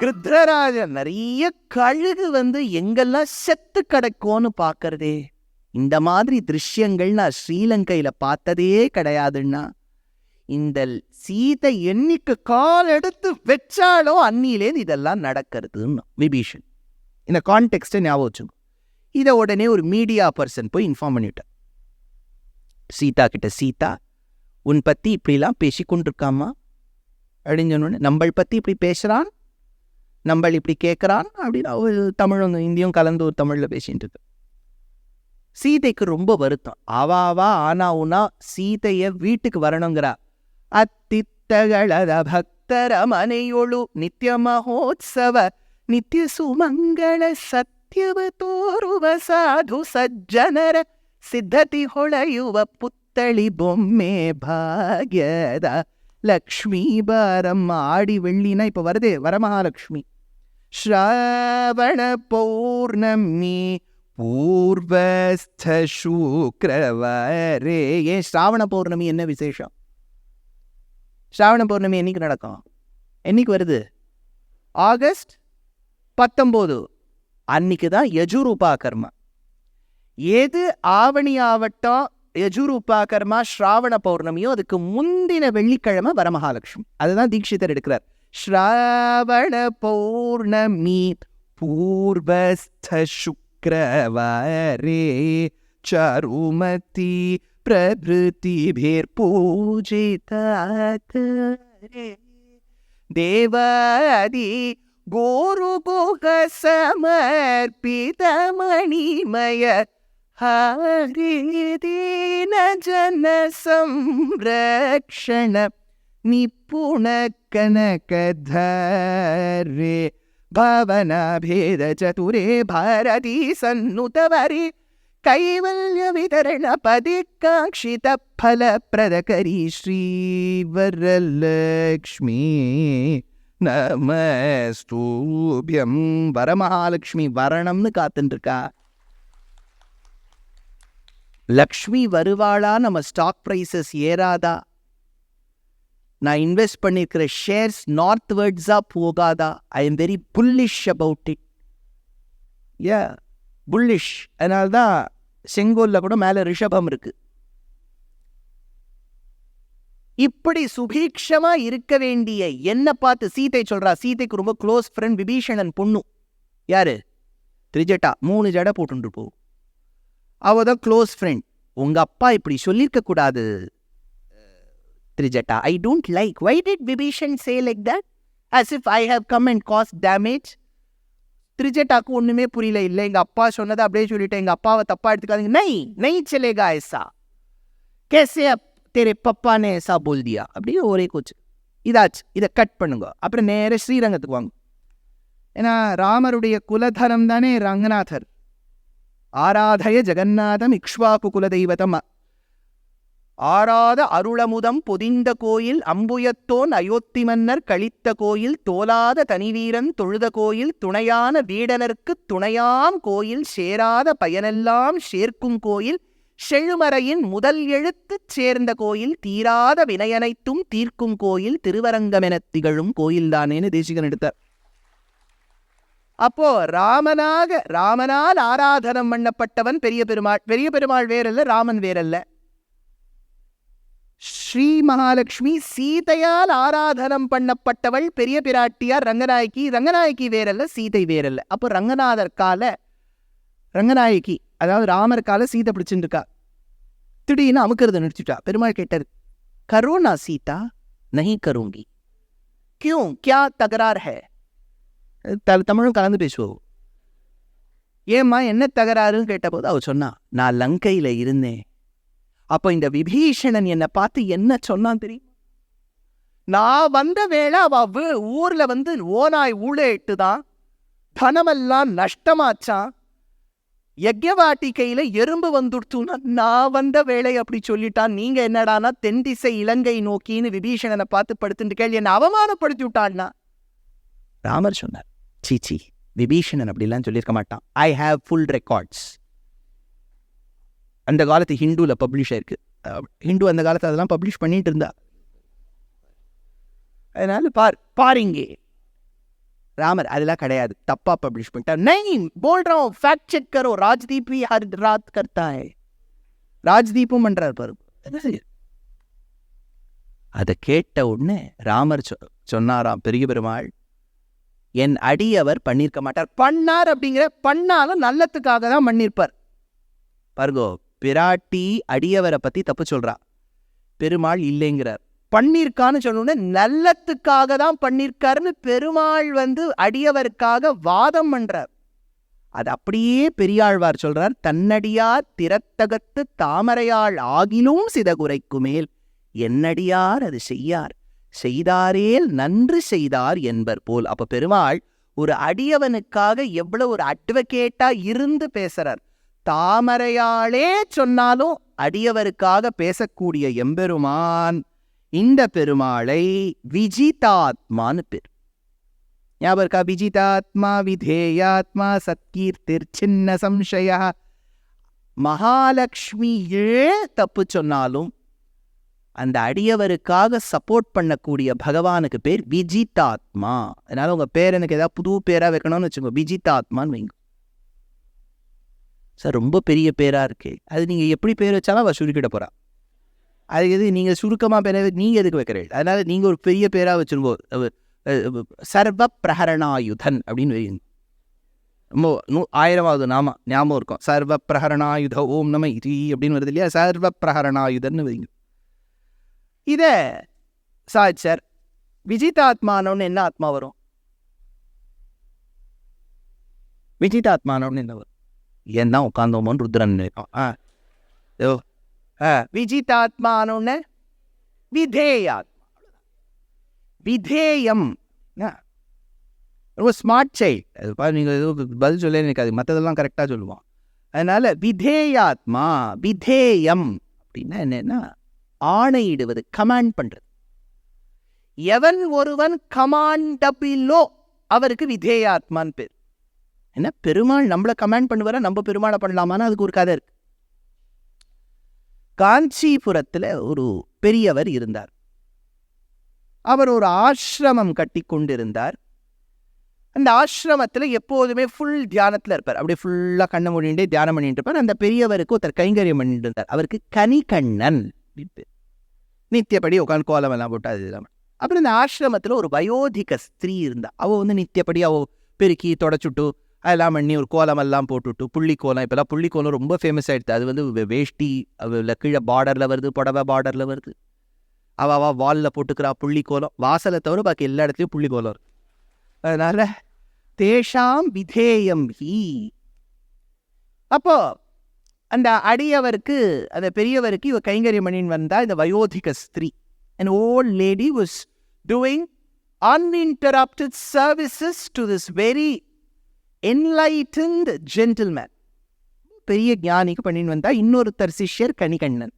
கிருத்ரராஜன் நிறைய கழுகு எங்கெல்லாம் செத்து கிடக்கும்னு பார்க்கறதே. இந்த மாதிரி திருஷ்யங்கள் நான் ஸ்ரீலங்கையில பார்த்ததே கிடையாதுன்னா, இந்த சீதை என்னைக்கு கால் எடுத்து வச்சாலோ அன்னிலேருந்து இதெல்லாம் நடக்கிறதுன்னு விபீஷன். இந்த கான்டெக்ஸ்டை ஞாபகம் வச்சுங்க. இதை உடனே ஒரு மீடியா பர்சன் போய் இன்ஃபார்ம் பண்ணிவிட்டார் சீதா கிட்ட. சீதா உன் பற்றி இப்படிலாம் பேசிக்கொண்டிருக்காமா அப்படின்னு சொன்னோடனே, நம்மளை பற்றி இப்படி பேசுகிறான், நம்மள் இப்படி கேட்குறான் அப்படின்னு தமிழும் இந்தியும் கலந்து ஒரு தமிழில் பேசிட்டு இருக்கு. சீதைக்கு ரொம்ப வருத்தம். ஆவாவா ஆனா உனா சீதைய வீட்டுக்கு வரணுங்கிறா. அத்தித்தகளத பக்தர மனையொழு நித்திய மகோத்சவ நித்திய சுமங்கள ಸತ್ಯವ ತೋರುವ ಸಾಧು ಸಜ್ಜನರ ಸಿದ್ಧತಿ ಹೊಳೆಯುವ ಪುತ್ತಳಿ ಬೊಮ್ಮೆ ಭಾಗ್ಯದ ಲಕ್ಷ್ಮೀ ಬಾರಮ್ಮ ಆಡಿ வெள்ளினா இப்ப வருதே வரமகாலட்சுமி. ಶ್ರಾವಣ ಪೌರ್ಣಮಿ பூர்வஸ்த சுக்ரவாரே. ஏன் ஸ்ராவண பௌர்ணமி என்ன விசேஷம்? ஸ்ராவண பௌர்ணமி என்னைக்கு நடக்கும்? என்னைக்கு வருது? ஆகஸ்ட் 19. அன்னைக்கு தான் யஜுரூபா கர்மா. ஏது ஆவணி ஆவட்டம் யஜுரூபா கர்மா ஸ்ராவண பௌர்ணமியோ அதுக்கு முந்தின வெள்ளிக்கிழமை வரமகாலட்சுமி. அதுதான் தீட்சிதர் எடுக்கிறார். ஸ்ராவண பௌர்ணமி பூர்வஸ்த சுக்ரவாரே சாருமதி பிரபிருதிபிர் பூஜிதாதரே தேவாதி கோருகுக சமர்ப்பிதமணிமய ஹரிதீன ஜன சம்ரக்ஷண நிபுண கனகதரே ಭಾವನಾಭೇದ ಚತುರೇ ಭಾರತೀ ಸನ್ನುತವರಿ ಕೈವಲ್ಯ ವಿತರಣ ಪದಿಕಾಂಕ್ಷಿತ ಫಲಪ್ರದಕರಿ ಶ್ರೀವರಲಕ್ಷ್ಮೀ நமஸ்தூபியம். வரமகாலட்சுமி வரணும்னு காத்துருக்கா. லக்ஷ்மி வருவாளா? நம்ம ஸ்டாக் பிரைசஸ் ஏறாதா? நான் இன்வெஸ்ட் பண்ணியிருக்கிற ஷேர்ஸ் நார்த்வர்ட்ஸாக போகாதா? I am very bullish about it. Bullish. அதனால தான் செங்கோலில் கூட மேலே ரிஷபம் இருக்கு. இப்படி சுபீக்ஷமா இருக்க வேண்டிய என்ன பார்த்து சீதை சொல்றா. சீதைக்கு ரொம்ப க்ளோஸ் ஃப்ரெண்ட் விபீஷணன் பொண்ணு. யாரு? திரிஜட்டா. 3 ஜடை போட்டு போ. அவதான் க்ளோஸ் ஃப்ரெண்ட். உங்க அப்பா இப்படி சொல்லியிருக்க கூடாது Trijata. I don't like. Why did Vibhishan say like that? As if I have come and caused damage. Trijataku ஒண்ணுமே புரியல. இல்லை எங்க அப்பா சொன்னதை அப்படியே சொல்லிட்டேன், எங்க அப்பாவை தப்பா எடுத்துக்காதீங்க. नहीं चलेगा ऐसा. कैसे अब तेरे पप्पा ने ऐसा बोल दिया? அப்படியே ஒரே கோச்சு. இதாச்சு, இதை கட் பண்ணுங்க. அப்புறம் நேர ஸ்ரீரங்கத்துக்கு வாங்க. ஏன்னா ராமருடைய குலதனம் தானே ரங்கநாதர். ஆராதய ஜெகநாதம் இக்ஷ்வாகு குலதெய்வதம். ஆராத அருளமுதம் பொதிந்த கோயில் அம்புயத்தோன் அயோத்தி மன்னர் கழித்த கோயில் தோலாத தனிவீரன் தொழுத கோயில் துணையான வீடனருக்கு துணையாம் கோயில் சேராத பயனெல்லாம் சேர்க்கும் கோயில் செழுமறையின் முதல் எழுத்துச் சேர்ந்த கோயில் தீராத வினையனைத்தும் தீர்க்கும் கோயில் திருவரங்கமெனத் திகழும் கோயில் தானேன்னு தேசிகன் எடுத்தார். அப்போ ராமனால் ஆராதனம் பண்ணப்பட்டவன் பெரிய பெருமாள். பெரிய பெருமாள் வேறல்ல, ராமன் வேறல்ல. ஸ்ரீ மகாலட்சுமி சீதையால் ஆராதனம் பண்ணப்பட்டவள் பெரிய பிராட்டியார் ரங்கநாயகி. ரங்கநாயகி வேறல்ல, சீதை வேறல்ல. அப்போ ரங்கநாதர் கால ரங்கநாயகி, அதாவது ராமர் கால சீதை பிடிச்சுட்டு இருக்கா. திடீர்னு அமுக்கிறத நிறுத்திட்டா. பெருமாள் கேட்டார், கரோனா சீதா? நஹி கருங்கி. கியூ கியா தகராறு ஹை? தமிழும் கலந்து பேசுவோம். ஏம்மா என்ன தகராறுன்னு கேட்டபோது அவ சொன்னா, நான் லங்கையில இருந்தேன். அப்போ இந்த விபீஷணன் என்னை பார்த்து என்ன சொன்னான் தெரியும்? நான் வந்த வேளை அவ ஊர்ல ஓனாய் ஊழேட்டுதான், தனமெல்லாம் நஷ்டமாச்சான், யஜ்ஞவாட்டிகையில எறும்பு வந்துடுத்துன்னா நான் வந்த வேளை அப்படி சொல்லிட்டான். நீங்க என்னடானா தென் திசை இலங்கை நோக்கின்னு விபீஷணனை பார்த்து படுத்துட்டு கேள்வி என்ன அவமானப்படுத்தி விட்டான்னா. ராமர் சொன்னார், சீச்சி, விபீஷணன் அப்படிலாம் சொல்லியிருக்க மாட்டான். I have full records. அந்த காலத்து ஹிந்துல பப்ளிஷ் ஆயிருக்கு. ஹிந்து அந்த காலத்து அதெல்லாம் பப்ளிஷ் பண்ணிட்டு இருந்தா. அதனால பாருங்க, ராமர் அதெல்லாம் கிடையாது, தப்பா பப்ளிஷ் பண்ணிட்டா. नहीं बोल रहा हूं, फैक्ट चेक करो, राजदीप भी हर रात करता है, ராஜ்தீப்பும் பண்றாரு பாரு. அதை கேட்ட உடனே ராமர் சொன்னாராம், பெரிய பெருமாள் என் அடியவர் பண்ணியிருக்க மாட்டார். பண்ணார் அப்படிங்கிற பண்ணாலும் நல்லத்துக்காக தான் பண்ணியிருப்பார். பாருங்கோ, பிராட்டி அடியவரை பத்தி தப்பு சொல்றா, பெருமாள் இல்லைங்கிறார். பண்ணியிருக்கான்னு சொன்ன நல்லத்துக்காக தான் பண்ணியிருக்காருன்னு பெருமாள் அடியவருக்காக வாதம் பண்றார். அது அப்படியே பெரியாழ்வார் சொல்றார், தன்னடியார் திறத்தகத்து தாமரையாள் ஆகிலும் சிதகுரைக்கு மேல் என்னடியார் அது செய்யார், செய்தாரேல் நன்று செய்தார் என்பர் போல். அப்ப பெருமாள் ஒரு அடியவனுக்காக எவ்வளவு ஒரு அட்வொகேட்டா இருந்து பேசுறார். தாமரையாளே சொன்னாலும் அடியவருக்காக பேசக்கூடிய எம்பெருமான் இந்த பெருமாளை விஜிதாத்மான்னு பேர். ஞாபகம் இருக்கா? விஜிதாத்மா விதேயாத்மா சத்கீர்த்திர் சின்ன சம்சய. மகாலட்சுமியே தப்பு சொன்னாலும் அந்த அடியவருக்காக சப்போர்ட் பண்ணக்கூடிய பகவானுக்கு பேர் விஜிதாத்மா. அதனால உங்க பேர் எனக்கு ஏதாவது புது பேரா வைக்கணும்னு வச்சுக்கோங்க, விஜிதாத்மான்னு வைங்க. சார் ரொம்ப பெரிய பேரா இருக்கு, அது நீங்க எப்படி பேர் வச்சாலும் அவ சுருக்கிட போறா. அது எது நீங்க சுருக்கமா பேர நீங்க எதுக்கு வைக்கிறீங்க? அதனால நீங்க ஒரு பெரிய பேரா வச்சிருங்கோ, சர்வ பிரஹரணாயுதன் அப்படின்னு வைங்க. ரொம்ப 1000வது நாம ஞாபகம் இருக்கும், சர்வ பிரஹரணாயுத ஓம் நம இதி அப்படின்னு வருது இல்லையா, சர்வ பிரஹரணாயுதன் வைங்க. இத சார் விஜிதாத்மானோன்னு என்ன ஆத்மா வரும்? விஜிதாத்மானோன்னு என்ன வரும்? ஏன் தான் உட்காந்தோமோன்னு ருத்ரன் விஜிதாத்மானோன்னு விதேயாத்மா. விதேயம் ரொம்ப ஸ்மார்ட் சைல்டு. நீங்கள் எதுவும் பதில் சொல்ல எனக்கு அது மற்றதெல்லாம் கரெக்டாக சொல்லுவோம். அதனால விதேயாத்மா, விதேயம் அப்படின்னா என்னன்னா ஆணையிடுவது, கமாண்ட் பண்றது. எவன் ஒருவன் கமாண்டபிளோ அவருக்கு விதேயாத்மான்னு பேர். என்ன பெருமாள் நம்மளை கமாண்ட் பண்ணுவாரா, நம்ம பெருமாளை பண்ணலாமான்னு அதுக்கு ஒரு கதை இருக்கு. காஞ்சிபுரத்துல ஒரு பெரியவர் இருந்தார். அவர் ஒரு ஆசிரமம் கட்டி கொண்டிருந்தார். அந்த ஆசிரமத்துல எப்போதுமே ஃபுல் தியானத்துல இருப்பார். அப்படியே ஃபுல்லா கண்ணை மூடிட்டு தியானம் பண்ணிட்டு இருப்பார். அந்த பெரியவருக்கு ஒருத்தர் கைங்கரியம் பண்ணிட்டு இருந்தார். அவருக்கு கனிகண்ணன். நித்தியப்படி உட்காந்து கோலம் எல்லாம் போட்டு அது இல்லாமல். அப்புறம் இந்த ஆசிரமத்துல ஒரு வயோதிக ஸ்திரீ இருந்தா. அவ நித்தியப்படி அவ பெருக்கி தொடச்சுட்டு அதெல்லாம் பண்ணி ஒரு கோலமெல்லாம் போட்டுவிட்டு, புள்ளிக்கோலம், இப்போல்லாம் புள்ளிக்கோலம் ரொம்ப ஃபேமஸ் ஆகிடுது. அது வேஷ்டி கீழே பார்டரில் வருது, புடவை பார்டரில் வருது. அவள் வாலில் போட்டுக்கிறா புள்ளிக்கோலம். வாசலை தவிர பாக்கி எல்லா இடத்துலையும் புள்ளிக்கோலம் இருக்கு. அதனால தேஷாம் விதேயம் ஹி. அப்போ அந்த அடியவருக்கு, அந்த பெரியவருக்கு இவ கைங்கரியம் பண்ணின்னு வந்தா இந்த வயோதிக ஸ்திரீ. an old lady was doing uninterrupted services to this very enlightened gentleman. பெரிய ஞானிக்கு பண்ணின்னு வந்தா. இன்னொருத்தர் சிஷ்யர் கனிகண்ணன்.